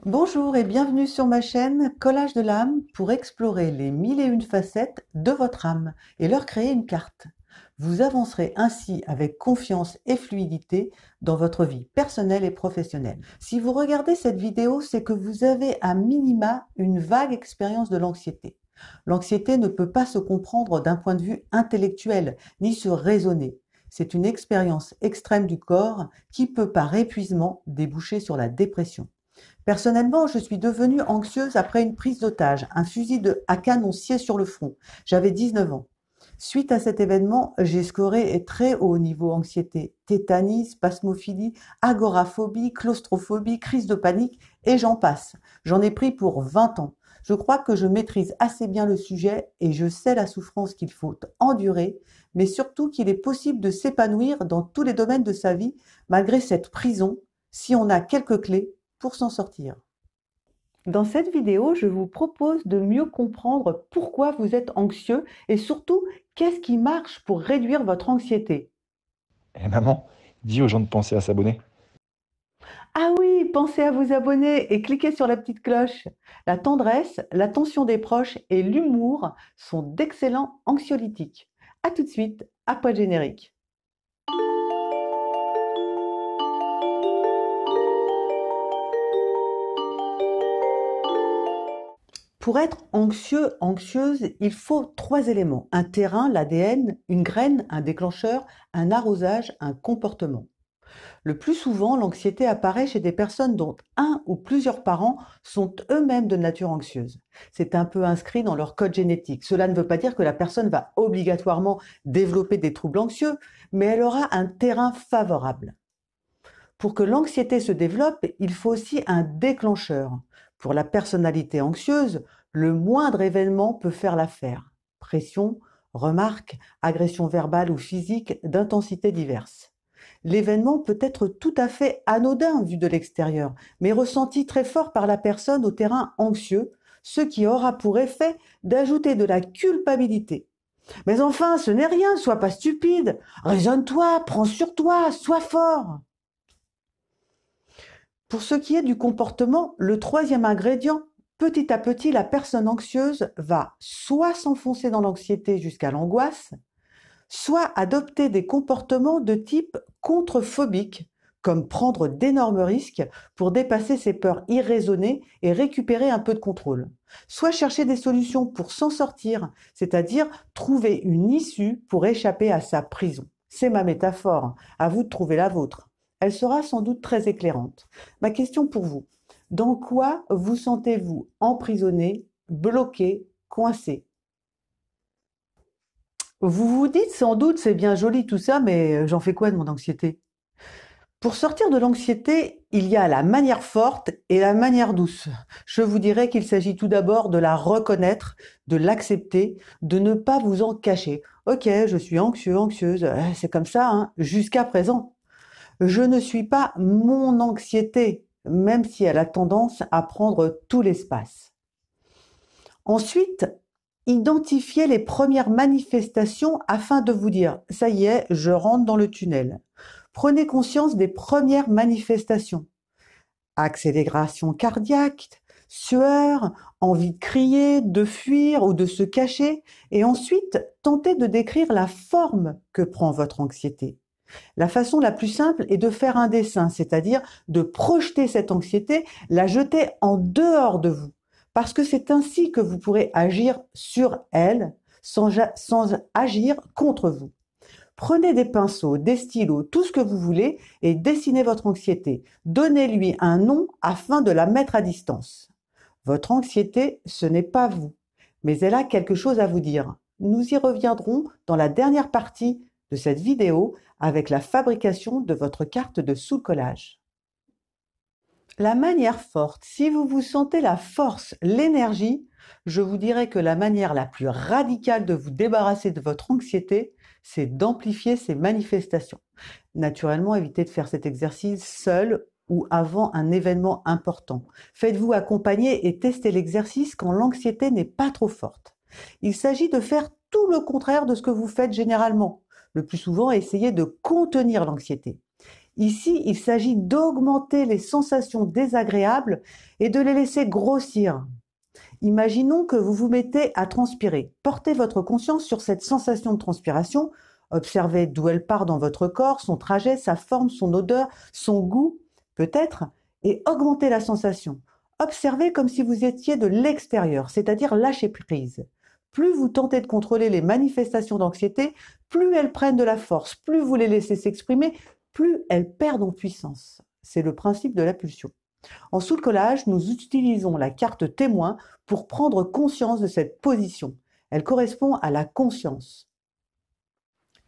Bonjour et bienvenue sur ma chaîne Collage de l'âme pour explorer les mille et une facettes de votre âme et leur créer une carte. Vous avancerez ainsi avec confiance et fluidité dans votre vie personnelle et professionnelle. Si vous regardez cette vidéo, c'est que vous avez à minima une vague expérience de l'anxiété. L'anxiété ne peut pas se comprendre d'un point de vue intellectuel ni se raisonner. C'est une expérience extrême du corps qui peut par épuisement déboucher sur la dépression. Personnellement, je suis devenue anxieuse après une prise d'otage, un fusil à canon scié sur le front. J'avais 19 ans. Suite à cet événement, j'ai scoré très haut niveau anxiété, tétanie, spasmophilie, agoraphobie, claustrophobie, crise de panique et j'en passe. J'en ai pris pour 20 ans. Je crois que je maîtrise assez bien le sujet et je sais la souffrance qu'il faut endurer, mais surtout qu'il est possible de s'épanouir dans tous les domaines de sa vie malgré cette prison si on a quelques clés pour s'en sortir. Dans cette vidéo, je vous propose de mieux comprendre pourquoi vous êtes anxieux et surtout, qu'est-ce qui marche pour réduire votre anxiété. Eh maman, dis aux gens de penser à s'abonner. Ah oui, pensez à vous abonner et cliquez sur la petite cloche. La tendresse, l'attention des proches et l'humour sont d'excellents anxiolytiques. A tout de suite, après le générique. Pour être anxieux, anxieuse, il faut 3 éléments. Un terrain, l'ADN, une graine, un déclencheur, un arrosage, un comportement. Le plus souvent, l'anxiété apparaît chez des personnes dont un ou plusieurs parents sont eux-mêmes de nature anxieuse. C'est un peu inscrit dans leur code génétique. Cela ne veut pas dire que la personne va obligatoirement développer des troubles anxieux, mais elle aura un terrain favorable. Pour que l'anxiété se développe, il faut aussi un déclencheur. Pour la personnalité anxieuse, le moindre événement peut faire l'affaire. Pression, remarques, agression verbale ou physique d'intensité diverse. L'événement peut être tout à fait anodin vu de l'extérieur, mais ressenti très fort par la personne au terrain anxieux, ce qui aura pour effet d'ajouter de la culpabilité. Mais enfin, ce n'est rien, sois pas stupide, raisonne-toi, prends sur toi, sois fort. Pour ce qui est du comportement, le troisième ingrédient, petit à petit, la personne anxieuse va soit s'enfoncer dans l'anxiété jusqu'à l'angoisse, soit adopter des comportements de type contre-phobique, comme prendre d'énormes risques pour dépasser ses peurs irraisonnées et récupérer un peu de contrôle. Soit chercher des solutions pour s'en sortir, c'est-à-dire trouver une issue pour échapper à sa prison. C'est ma métaphore, à vous de trouver la vôtre. Elle sera sans doute très éclairante. Ma question pour vous, dans quoi vous sentez-vous emprisonné, bloqué, coincé? Vous vous dites sans doute, c'est bien joli tout ça, mais j'en fais quoi de mon anxiété? Pour sortir de l'anxiété, il y a la manière forte et la manière douce. Je vous dirais qu'il s'agit tout d'abord de la reconnaître, de l'accepter, de ne pas vous en cacher. Ok, je suis anxieux, anxieuse, c'est comme ça, hein, jusqu'à présent. Je ne suis pas mon anxiété, même si elle a tendance à prendre tout l'espace. Ensuite, identifiez les premières manifestations afin de vous dire, ça y est, je rentre dans le tunnel. Prenez conscience des premières manifestations. Accélération cardiaque, sueur, envie de crier, de fuir ou de se cacher. Et ensuite, tentez de décrire la forme que prend votre anxiété. La façon la plus simple est de faire un dessin, c'est-à-dire de projeter cette anxiété, la jeter en dehors de vous. Parce que c'est ainsi que vous pourrez agir sur elle sans agir contre vous. Prenez des pinceaux, des stylos, tout ce que vous voulez et dessinez votre anxiété. Donnez-lui un nom afin de la mettre à distance. Votre anxiété, ce n'est pas vous, mais elle a quelque chose à vous dire. Nous y reviendrons dans la dernière partie de cette vidéo avec la fabrication de votre carte de sous-collage. La manière forte, si vous vous sentez la force, l'énergie, je vous dirais que la manière la plus radicale de vous débarrasser de votre anxiété, c'est d'amplifier ces manifestations. Naturellement, évitez de faire cet exercice seul ou avant un événement important. Faites-vous accompagner et testez l'exercice quand l'anxiété n'est pas trop forte. Il s'agit de faire tout le contraire de ce que vous faites généralement. Le plus souvent, essayez de contenir l'anxiété. Ici, il s'agit d'augmenter les sensations désagréables et de les laisser grossir. Imaginons que vous vous mettez à transpirer. Portez votre conscience sur cette sensation de transpiration. Observez d'où elle part dans votre corps, son trajet, sa forme, son odeur, son goût, peut-être, et augmentez la sensation. Observez comme si vous étiez de l'extérieur, c'est-à-dire lâcher prise. Plus vous tentez de contrôler les manifestations d'anxiété, plus elles prennent de la force, plus vous les laissez s'exprimer, plus elles perdent en puissance. C'est le principe de la pulsion. En sous-collage, nous utilisons la carte témoin pour prendre conscience de cette position. Elle correspond à la conscience.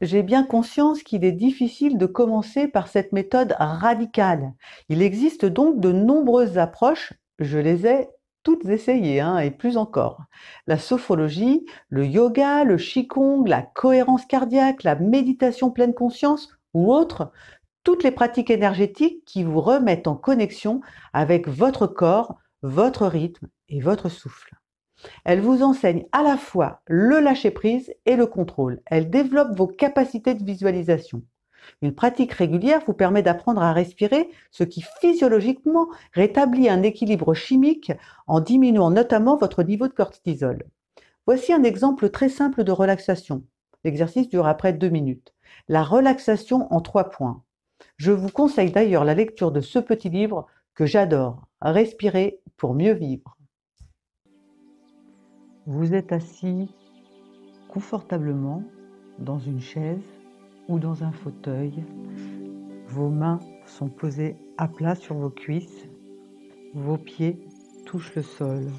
J'ai bien conscience qu'il est difficile de commencer par cette méthode radicale. Il existe donc de nombreuses approches, je les ai toutes essayées, et plus encore. La sophrologie, le yoga, le qigong, la cohérence cardiaque, la méditation pleine conscience ou autres, toutes les pratiques énergétiques qui vous remettent en connexion avec votre corps, votre rythme et votre souffle. Elles vous enseignent à la fois le lâcher-prise et le contrôle. Elles développent vos capacités de visualisation. Une pratique régulière vous permet d'apprendre à respirer, ce qui physiologiquement rétablit un équilibre chimique en diminuant notamment votre niveau de cortisol. Voici un exemple très simple de relaxation. L'exercice dure à près de 2 minutes. La relaxation en 3 points. Je vous conseille d'ailleurs la lecture de ce petit livre que j'adore, Respirer pour mieux vivre. Vous êtes assis confortablement dans une chaise ou dans un fauteuil. Vos mains sont posées à plat sur vos cuisses. Vos pieds touchent le sol.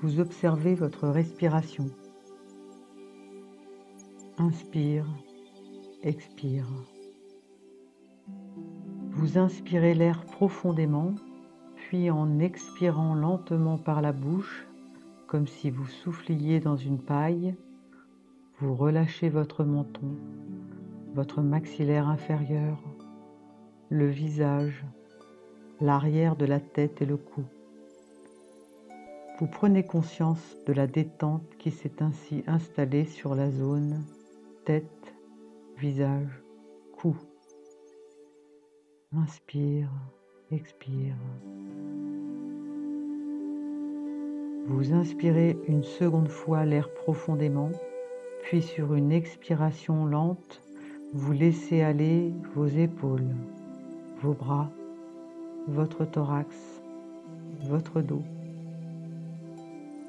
Vous observez votre respiration. Inspire, expire. Vous inspirez l'air profondément, puis en expirant lentement par la bouche, comme si vous souffliez dans une paille, vous relâchez votre menton, votre maxillaire inférieur, le visage, l'arrière de la tête et le cou. Vous prenez conscience de la détente qui s'est ainsi installée sur la zone tête, visage, cou. Inspire, expire. Vous inspirez une seconde fois l'air profondément, puis sur une expiration lente, vous laissez aller vos épaules, vos bras, votre thorax, votre dos.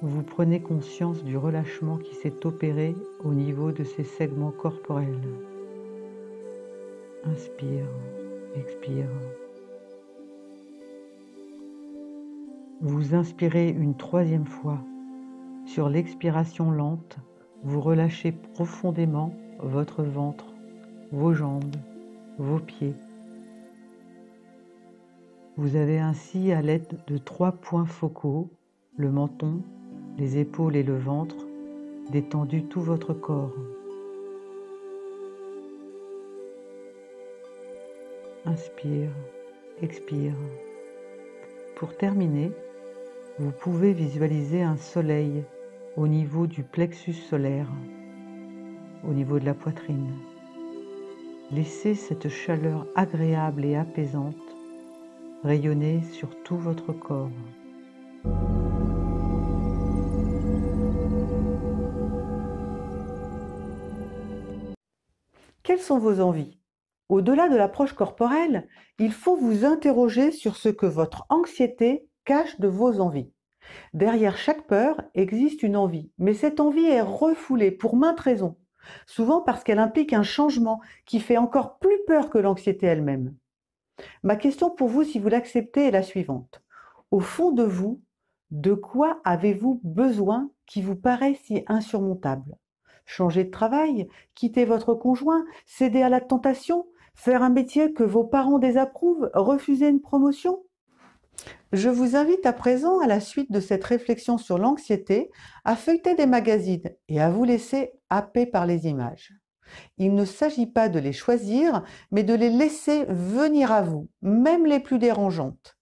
Vous prenez conscience du relâchement qui s'est opéré au niveau de ces segments corporels. Inspire, expire. Vous inspirez une troisième fois. Sur l'expiration lente, vous relâchez profondément votre ventre, vos jambes, vos pieds. Vous avez ainsi, à l'aide de 3 points focaux, le menton, les épaules et le ventre, détendu tout votre corps. Inspire, expire. Pour terminer, vous pouvez visualiser un soleil au niveau du plexus solaire, au niveau de la poitrine. Laissez cette chaleur agréable et apaisante rayonner sur tout votre corps. Quelles sont vos envies? Au-delà de l'approche corporelle, il faut vous interroger sur ce que votre anxiété cache de vos envies. Derrière chaque peur existe une envie, mais cette envie est refoulée pour maintes raisons, souvent parce qu'elle implique un changement qui fait encore plus peur que l'anxiété elle-même. Ma question pour vous, si vous l'acceptez, est la suivante. Au fond de vous, de quoi avez-vous besoin qui vous paraît si insurmontable? Changer de travail, quitter votre conjoint, céder à la tentation, faire un métier que vos parents désapprouvent, refuser une promotion? Je vous invite à présent, à la suite de cette réflexion sur l'anxiété, à feuilleter des magazines et à vous laisser happer par les images. Il ne s'agit pas de les choisir, mais de les laisser venir à vous, même les plus dérangeantes.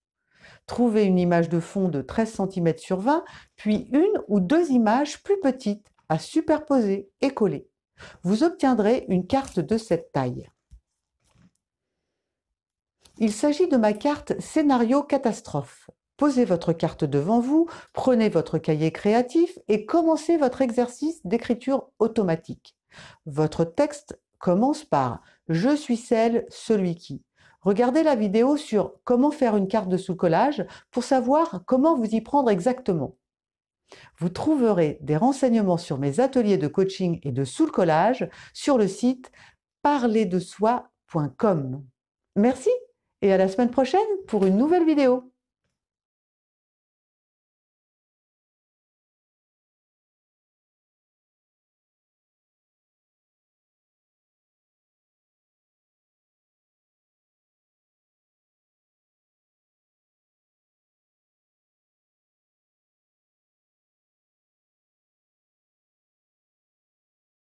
Trouvez une image de fond de 13 cm sur 20, puis 1 ou 2 images plus petites à superposer et coller. Vous obtiendrez une carte de cette taille. Il s'agit de ma carte scénario catastrophe. Posez votre carte devant vous, prenez votre cahier créatif et commencez votre exercice d'écriture automatique. Votre texte commence par « Je suis celle, celui qui ». Regardez la vidéo sur « Comment faire une carte de sous-collage » pour savoir comment vous y prendre exactement. Vous trouverez des renseignements sur mes ateliers de coaching et de sous-collage sur le site parlerdesoi.com. Merci et à la semaine prochaine pour une nouvelle vidéo.